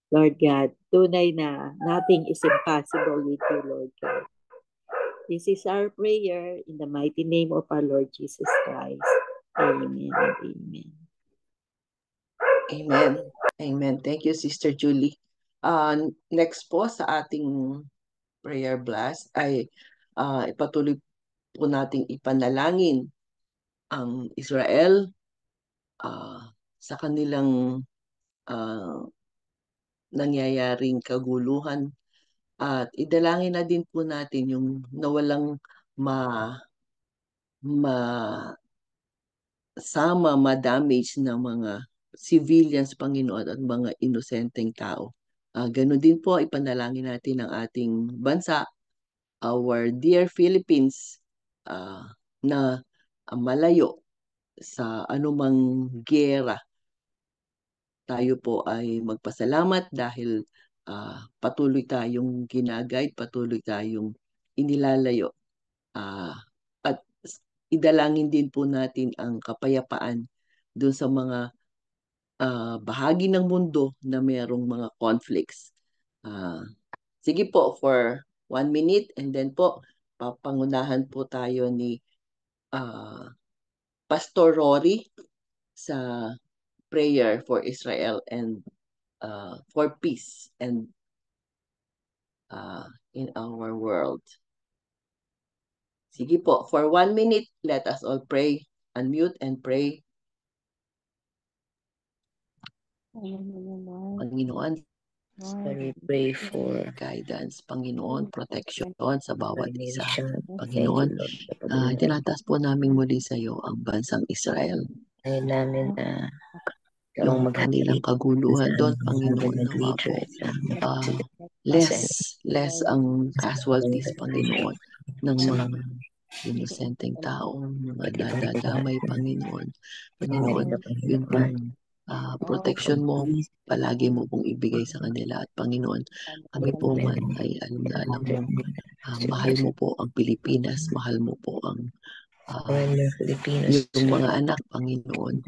Lord God, tunay na nothing is impossible with you, Lord God. This is our prayer in the mighty name of our Lord Jesus Christ. Amen and amen. Amen. Amen. Thank you, Sister Julie. Next po sa ating prayer blast ay ipatuloy po nating ipanalangin ang Israel sa kanilang nangyayaring kaguluhan at idalangin na din po natin yung nawalang ma-damage na mga civilians, Panginoon, at mga inosenteng tao. Ganun din po, ipanalangin natin ang ating bansa, our dear Philippines, na malayo sa anumang giyera. Tayo po ay magpasalamat dahil patuloy tayong ginaguide, patuloy tayong inilalayo. At idalangin din po natin ang kapayapaan doon sa mga bahagi ng mundo na mayroong mga conflicts. Sige po, for 1 minute and then po, papangunahan po tayo ni Pastor Rory sa prayer for Israel and for peace and in our world. Sige po, for 1 minute, let us all pray. Unmute and pray. Panginoon, Lord, we pray for guidance, Panginoon, protection sa bawat our isa. nation. Thank you, Panginoon, Lord, sa paglinang. tinataas po namin muli sa iyo ang bansang Israel. Ngayon namin Yung kanilang kaguluhan doon, Panginoon, nawa po, less ang casualties, Panginoon, ng mga inosenteng tao, mga nadadamay, Panginoon. Panginoon, yun pong protection mo, palagi mo pong ibigay sa kanila. At Panginoon, kami po man ay alam na alam mo, mahal mo po ang Pilipinas, mahal mo po ang yung mga anak, Panginoon.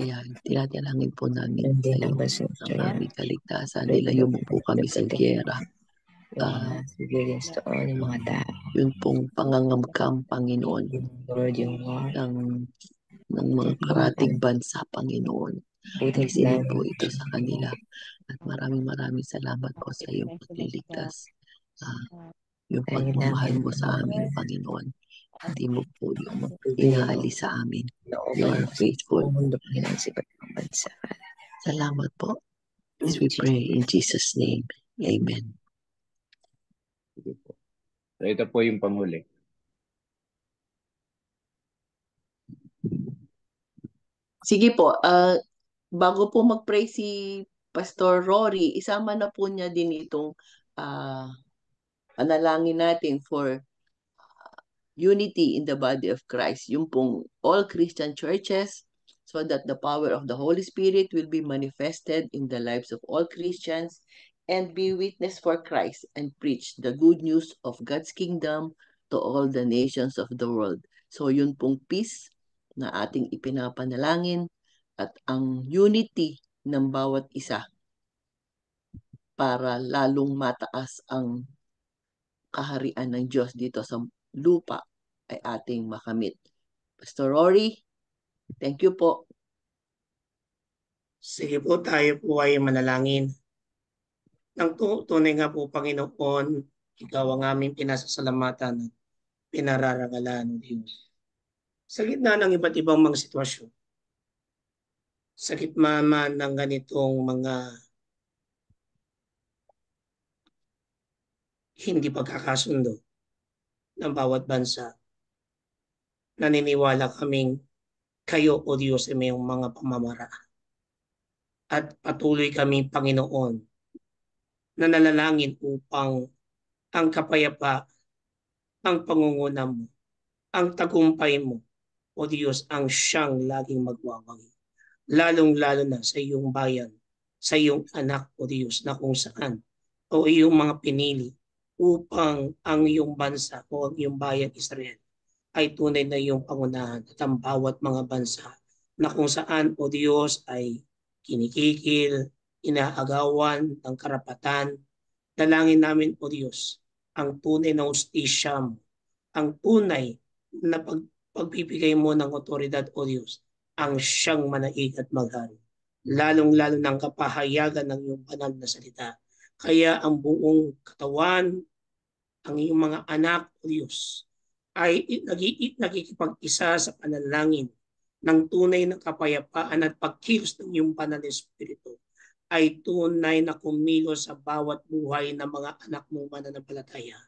Kaya tinatalangin po namin sa iyo ang aming kaligtasan. Nilayo mo po kami sa giyera. Yun pong pangangamkam, Panginoon, ng mga karatig bansa, Panginoon. Isinip po ito sa kanila. At maraming salamat po sa iyong pagliligtas. Yung pagmamahal mo sa amin, Panginoon. Hindi mo po yung inaalis sa amin. You are faithful. Salamat po. As we pray in Jesus' name. Amen. So ito po yung panghuli. Sige po, bago po mag-pray si Pastor Rory, isama na po niya din itong panalangin natin for unity in the body of Christ. Yung pong all Christian churches, so that the power of the Holy Spirit will be manifested in the lives of all Christians and be witness for Christ and preach the good news of God's kingdom to all the nations of the world. So yun pong peace na ating ipinapanalangin at ang unity ng bawat isa para lalong mataas ang kaharian ng Diyos dito sa lupa ay ating makamit. Pastor Rory, thank you po. Sige po, tayo po ay manalangin. Nang tunay nga po, Panginoon, ikaw ang aming pinasasalamatan at pinararangalan, Diyos. Sa gitna ng iba't ibang mga sitwasyon, sa gitna man ng ganitong mga hindi pagkakasundo ng bawat bansa, naniniwala kaming kayo, O Diyos, ay may mga pamamaraan. At patuloy kami, Panginoon, na nanalangin upang ang kapayapaan, ang pangunguna mo, ang tagumpay mo, O Diyos, ang siyang laging magwawagi. Lalong-lalo na sa iyong bayan, sa iyong anak, O Diyos, na kung saan, o iyong mga pinili upang ang iyong bansa o ang iyong bayan Israel ay tunay na iyong pangunahan at ang bawat mga bansa na kung saan, O Diyos, ay kinikikil, inaagawan ng karapatan. Dalangin namin, O Diyos, ang tunay na hustisya mo, ang tunay na pagbibigay mo ng otoridad, O Diyos, ang siyang manaig at maghari. Lalong-lalo ng kapahayagan ng iyong banal na salita. Kaya ang buong katawan, ang iyong mga anak, O Diyos, ay nakikipag-isa sa panalangin ng tunay na kapayapaan at pagkilos ng iyong banal na espiritu ay tunay na kumilos sa bawat buhay ng mga anak mong mananampalataya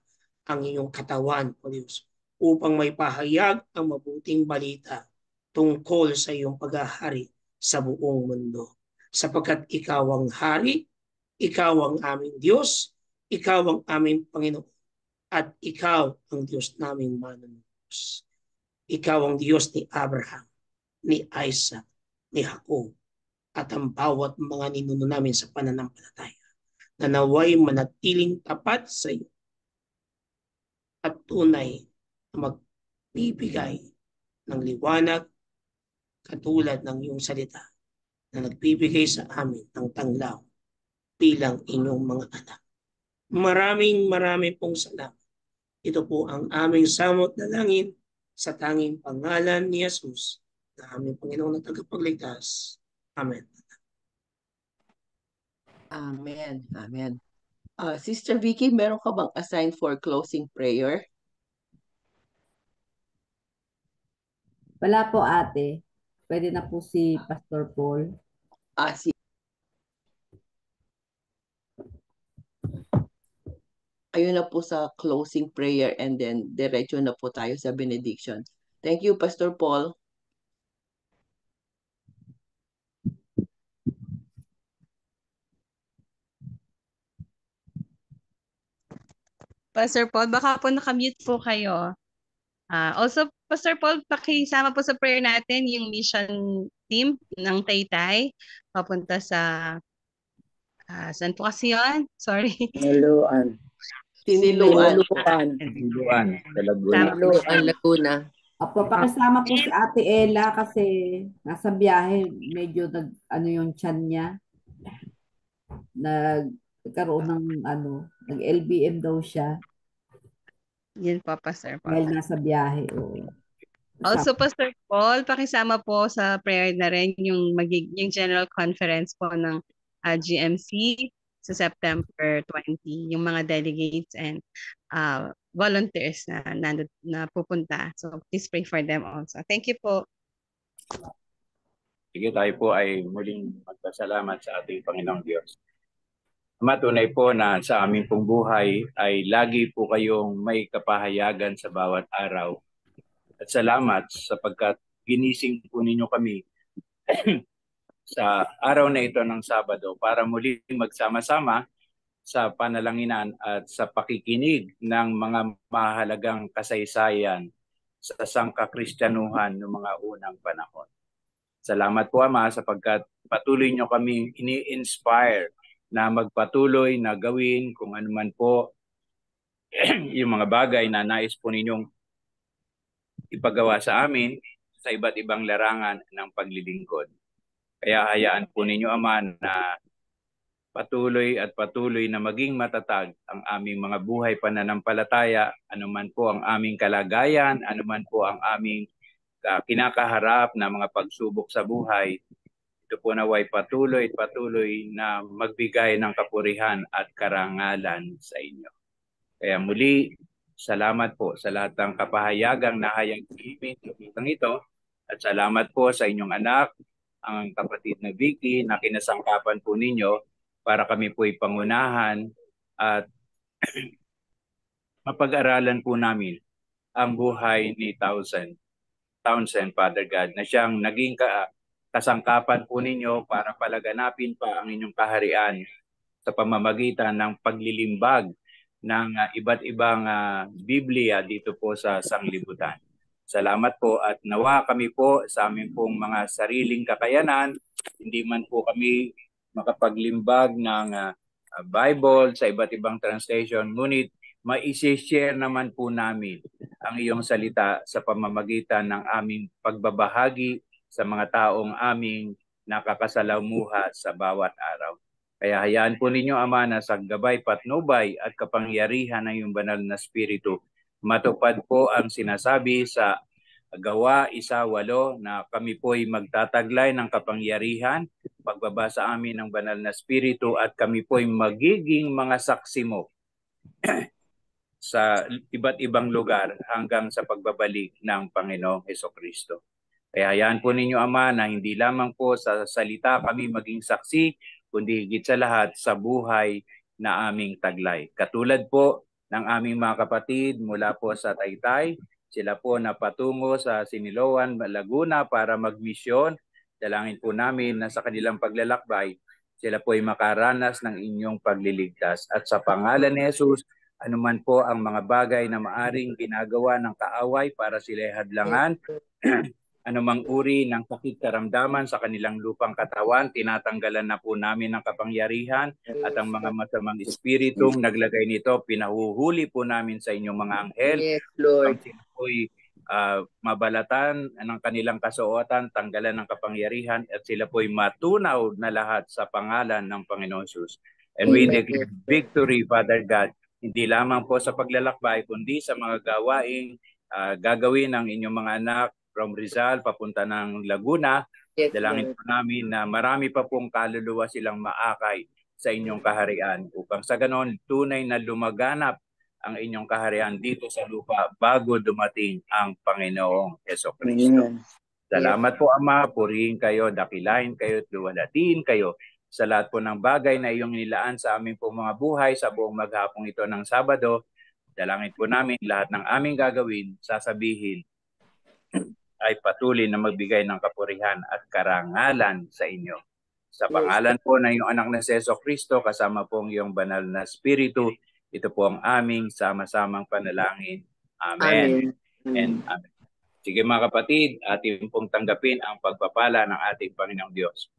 ang iyong katawan, O Diyos, upang may pahayag ang mabuting balita tungkol sa iyong paghahari sa buong mundo. Sapagkat ikaw ang hari, ikaw ang aming Diyos, ikaw ang aming Panginoon, at ikaw ang Diyos naming manunubos. Ikaw ang Diyos ni Abraham, ni Isaac, ni Jacob, at ang bawat mga ninuno namin sa pananampalataya na naway manatiling tapat sa iyo at tunay na magbibigay ng liwanag katulad ng iyong salita na nagbibigay sa amin ng tanglaw bilang inyong mga anak. Maraming pong salamat. Ito po ang aming samot na langin sa tanging pangalan ni Jesus na aming Panginoon at tagapagligtas. Amen. Amen. Amen. Sister Vicky, meron ka bang assign for closing prayer? Wala po ate. Pwede na po si Pastor Paul. Ayun na po sa closing prayer and then diretso na po tayo sa benediction. Thank you, Pastor Paul. Pastor Paul, baka po nakamute po kayo. Also, Pastor Paul, pakisama po sa prayer natin yung mission team ng Taytay papunta sa saan po kasi yun? Sorry. Siniluan. Siniluan. Siniluan. Sa Laguna. Laguna. Opo, pakisama po si Ate Ella kasi nasa biyahe, medyo ano yung tiyan niya. Nagkaroon ng nag-LBM daw siya. Yun po, Pastor Paul. Dahil nasa biyahe. Also, Pastor Paul, pakisama po sa prayer na rin yung general conference po ng GMC sa September 20, yung mga delegates and volunteers na pupunta. So, please pray for them also. Thank you po. Sige, tayo po ay muling magpasalamat sa ating Panginoong Diyos. Matunay po na sa aming pong buhay ay lagi po kayong may kapahayagan sa bawat araw. At salamat sapagkat ginising po ninyo kami sa araw na ito ng Sabado para muling magsama-sama sa panalanginan at sa pakikinig ng mga mahalagang kasaysayan sa sangkakristyanuhan ng mga unang panahon. Salamat po, Ama, sapagkat patuloy nyo kaming ini-inspire na magpatuloy na gawin kung ano man po yung mga bagay na nais po ninyong ipagawa sa amin sa iba't ibang larangan ng paglilingkod. Kaya hayaan po ninyo, Ama, na patuloy na maging matatag ang aming mga buhay pananampalataya, anuman po ang aming kalagayan, anuman po ang aming kinakaharap na mga pagsubok sa buhay. Ito po naway patuloy na magbigay ng kapurihan at karangalan sa inyo. Kaya muli, salamat po sa lahat ng kapahayagang nahayag ng ito at salamat po sa inyong anak, ang kapatid na Vicky, na kinasangkapan po ninyo para kami po'y pangunahan at mapag-aralan po namin ang buhay ni Townsend, Father God, na siyang naging kasangkapan po ninyo para palaganapin pa ang inyong kaharian sa pamamagitan ng paglilimbag ng iba't ibang Biblia dito po sa sanglibutan. Salamat po at nawa kami po sa aming pong mga sariling kakayanan, hindi man po kami makapaglimbag ng Bible sa iba't ibang translation, ngunit mai-share naman po namin ang iyong salita sa pamamagitan ng aming pagbabahagi sa mga taong aming nakakasalamuha sa bawat araw. Kaya hayaan po ninyo, Ama, na sa gabay, patnubay at kapangyarihan ng iyong banal na Espiritu, matupad po ang sinasabi sa Gawa 1:8 na kami po'y magtataglay ng kapangyarihan, pagbaba sa amin ng banal na Espiritu at kami po'y magiging mga saksi mo sa iba't ibang lugar hanggang sa pagbabalik ng Panginoong Hesukristo. Kaya hayaan po ninyo, Ama, na hindi lamang po sa salita kami maging saksi, kundi higit sa lahat sa buhay na aming taglay. Katulad po ng aming mga kapatid mula po sa Taytay, sila po na patungo sa Siniloan, Laguna para magmisyon. Dalangin po namin na sa kanilang paglalakbay, sila po ay makaranas ng inyong pagliligtas. At sa pangalan ni Jesus, anuman po ang mga bagay na maaring ginagawa ng kaaway para sila hadlangan, anumang uri ng sakit karamdaman sa kanilang lupang katawan, tinatanggalan na po namin ng kapangyarihan at ang mga masamang espiritong naglagay nito, pinahuhuli po namin sa inyong mga anghel. Yes, Lord. Sila po'y mabalatan ng kanilang kasuotan, tanggalan ng kapangyarihan at sila po'y matunaw na lahat sa pangalan ng Panginoon Jesus. And we declare victory, Father God, hindi lamang po sa paglalakbay, kundi sa mga gawaing gagawin ng inyong mga anak from Rizal papunta ng Laguna. Yes, Dalangin Lord. po namin na marami pa pong kaluluwa silang maakay sa inyong kaharian upang sa ganon tunay na lumaganap ang inyong kaharian dito sa lupa bago dumating ang Panginoong Hesukristo. Salamat po, Ama. Purihin kayo, dakilain kayo, at luwalhatiin kayo sa lahat po ng bagay na iyong nilaan sa aming pong mga buhay sa buong maghapong ito ng Sabado. Dalangin po namin lahat ng aming gagawin, sasabihin, ay patuloy na magbigay ng kapurihan at karangalan sa inyo. Sa pangalan po ng iyong anak na si Jesucristo, kasama po ang iyong banal na Espiritu, ito po ang aming sama-samang panalangin. Amen. And amen. Sige mga kapatid, ating pong tanggapin ang pagpapala ng ating Panginoong Diyos.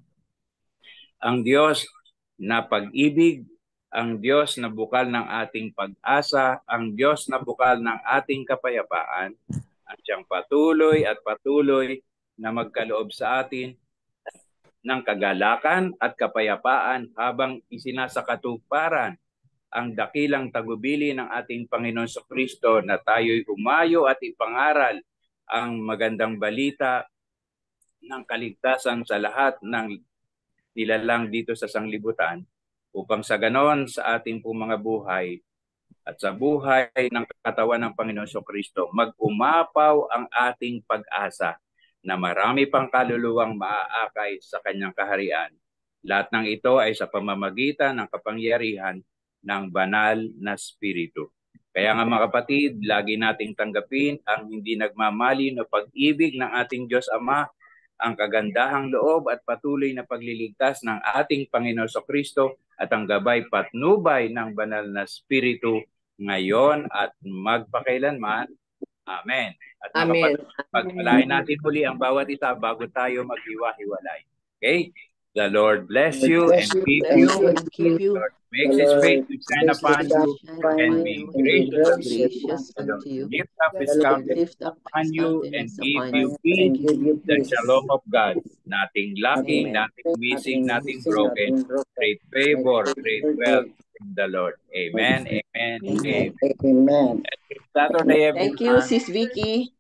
Ang Diyos na pag-ibig, ang Diyos na bukal ng ating pag-asa, ang Diyos na bukal ng ating kapayapaan, ang siyang patuloy at patuloy na magkaloob sa atin ng kagalakan at kapayapaan habang isinasakatuparan ang dakilang tagubili ng ating Panginoon Jesucristo na tayo'y humayo at ipangaral ang magandang balita ng kaligtasan sa lahat ng nilalang dito sa sanglibutan upang sa ganon sa ating po mga buhay at sa buhay ng katawan ng Panginoon Jesucristo mag-umapaw ang ating pag-asa na marami pang kaluluwang maaakay sa kanyang kaharian. Lahat ng ito ay sa pamamagitan ng kapangyarihan ng banal na Espiritu. Kaya nga mga kapatid, lagi nating tanggapin ang hindi nagmamali na pag-ibig ng ating Diyos Ama, ang kagandahang loob at patuloy na pagliligtas ng ating Panginoon Jesucristo at ang gabay patnubay ng banal na Espiritu ngayon at magpakailanman. Amen. At mga Amen. kapatid, pagpalain natin muli ang bawat isa bago tayo maghiwa-hiwalay. Okay? The Lord bless you and keep you. Lord makes His face to shine upon you and be gracious unto you. Lift up His countenance upon you and give you peace. The shalom of God, nothing lacking, nothing missing, nothing broken. Great favor, great wealth from the Lord. Amen, amen, amen. Amen. Saturday, Thank you, everyone. Sis Vicky.